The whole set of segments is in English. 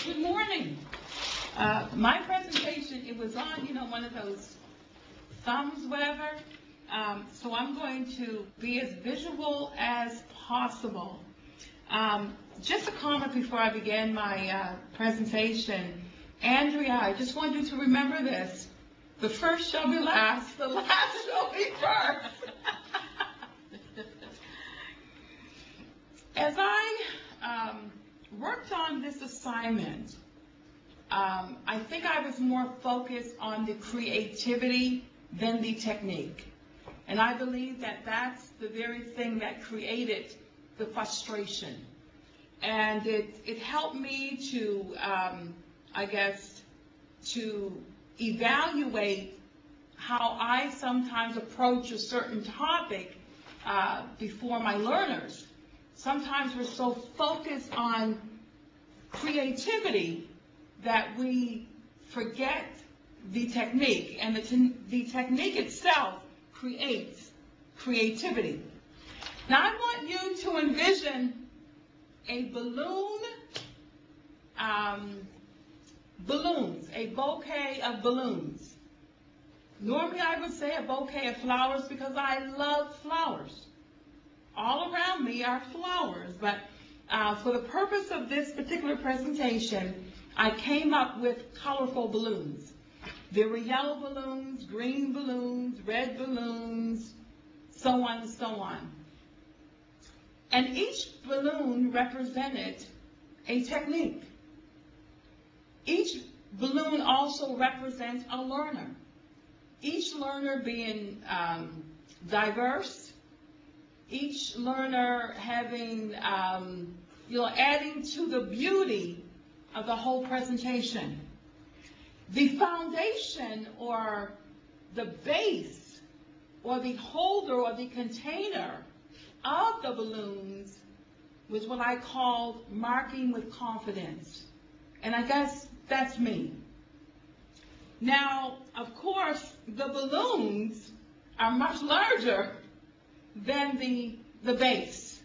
Good morning. My presentation, it was on, one of those thumbs, whatever. So I'm going to be as visual as possible. Just a comment before I begin my presentation. Andrea, I just want you to remember this. The first shall be last, the last shall be first. As I worked on this assignment, I think I was more focused on the creativity than the technique. And I believe that that's the very thing that created the frustration. And it helped me to, to evaluate how I sometimes approach a certain topic before my learners. Sometimes we're so focused on creativity that we forget the technique, and the technique itself creates creativity. Now I want you to envision a a bouquet of balloons. Normally I would say a bouquet of flowers because I love flowers. All around me are flowers, but for the purpose of this particular presentation, I came up with colorful balloons. There were yellow balloons, green balloons, red balloons, so on and so on. And each balloon represented a technique. Each balloon also represents a learner. Each learner being diverse, each learner having, adding to the beauty of the whole presentation. The foundation or the base or the holder or the container of the balloons was what I called marking with confidence. And I guess that's me. Now, of course, the balloons are much larger than the base.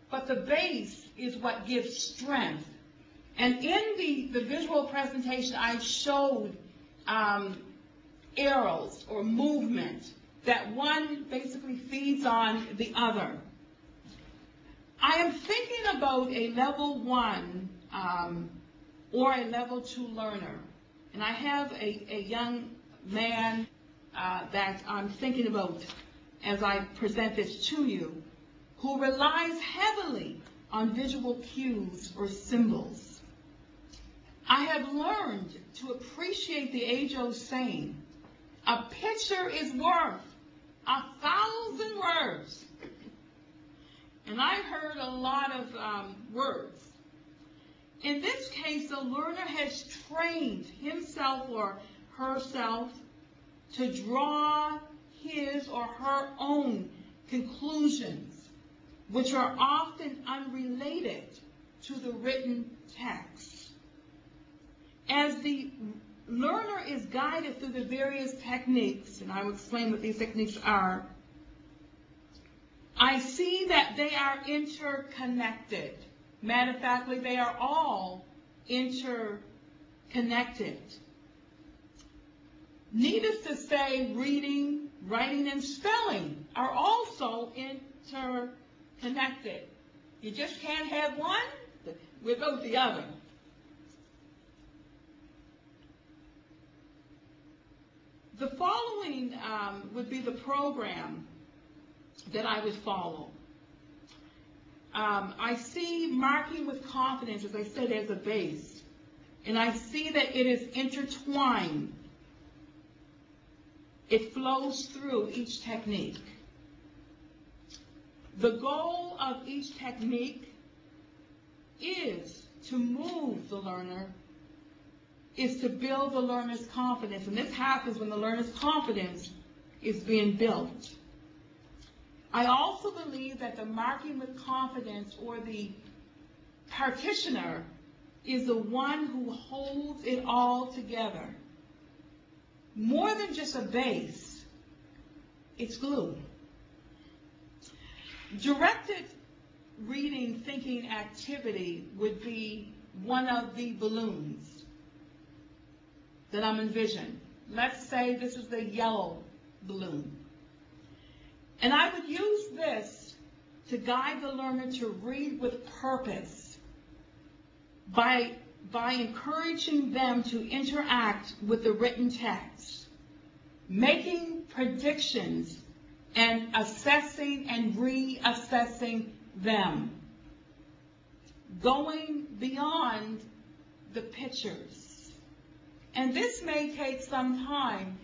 But the base is what gives strength. And in the visual presentation, I showed arrows or movement that one basically feeds on the other. I am thinking about a level 1 or a level 2 learner. And I have a young man that I'm thinking about as I present this to you, who relies heavily on visual cues or symbols. I have learned to appreciate the age-old saying, a picture is worth 1,000 words. And I've heard a lot of words. In this case, the learner has trained himself or herself to draw his or her own conclusions, which are often unrelated to the written text. As the learner is guided through the various techniques, and I will explain what these techniques are, I see that they are interconnected. Matter of fact, they are all interconnected. Needless to say, reading, writing, and spelling are also interconnected. You just can't have one without the other. The following would be the program that I would follow. I see marking with confidence, as I said, as a base. And I see that it is intertwined. It flows through each technique. The goal of each technique is to move the learner, is to build the learner's confidence. And this happens when the learner's confidence is being built. I also believe that the marking with confidence, or the practitioner, is the one who holds it all together. More than just a base, it's glue. Directed reading thinking activity would be one of the balloons that I'm envisioning. Let's say this is the yellow balloon. And I would use this to guide the learner to read with purpose by encouraging them to interact with the written text, making predictions and assessing and reassessing them, going beyond the pictures. And this may take some time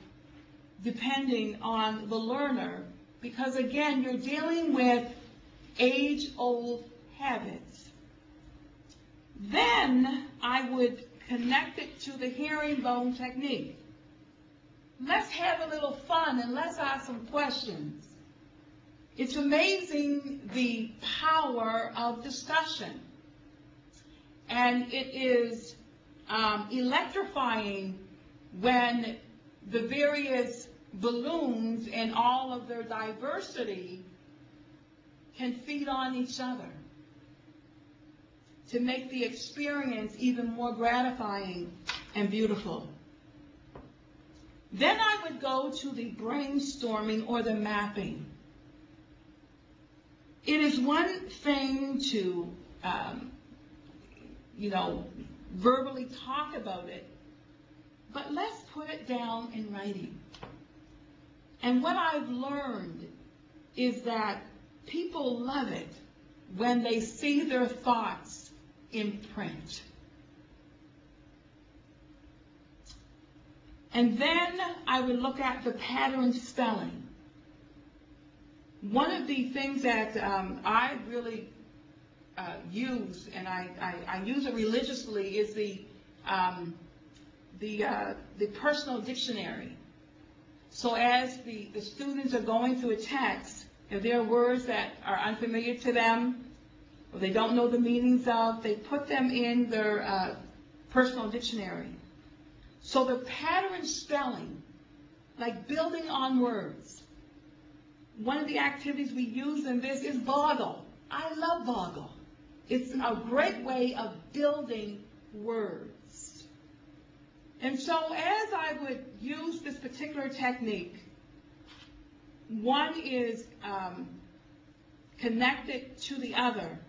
depending on the learner, because again, you're dealing with age-old habits. Then I would connect it to the herringbone technique. Let's have a little fun and let's ask some questions. It's amazing the power of discussion. And it is electrifying when the various balloons and all of their diversity can feed on each other to make the experience even more gratifying and beautiful. Then I would go to the brainstorming or the mapping. It is one thing to, verbally talk about it, but let's put it down in writing. And what I've learned is that people love it when they see their thoughts in print. And then I would look at the pattern spelling. One of the things that I really use, and I use it religiously, is the personal dictionary. So as the students are going through a text, if there are words that are unfamiliar to them, or they don't know the meanings of, they put them in their personal dictionary. So the pattern spelling, like building on words. One of the activities we use in this is Boggle. I love Boggle. It's a great way of building words. And so as I would use this particular technique, one is connected to the other.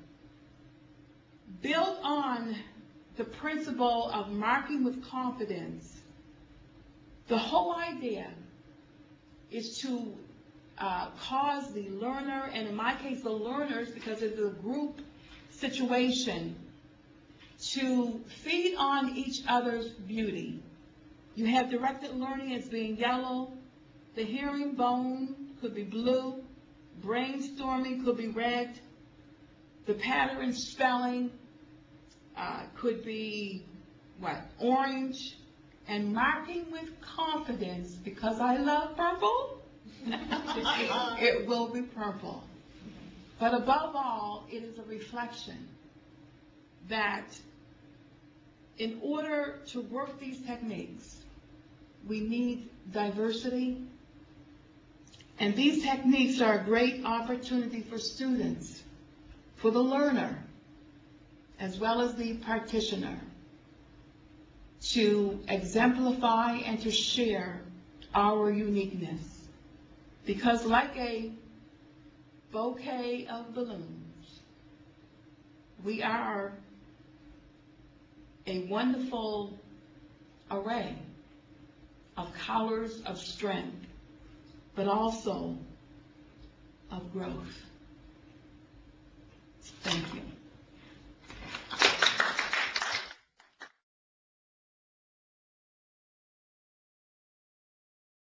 Build on the principle of marking with confidence. The whole idea is to cause the learner, and in my case the learners, because it's a group situation, to feed on each other's beauty. You have directed learning as being yellow, the herringbone could be blue, brainstorming could be red, the pattern spelling could be orange, and marking with confidence, because I love purple, it will be purple. But above all, it is a reflection that in order to work these techniques, we need diversity. And these techniques are a great opportunity for students, for the learner, as well as the practitioner, to exemplify and to share our uniqueness. Because like a bouquet of balloons, we are a wonderful array of colors of strength, but also of growth. Thank you.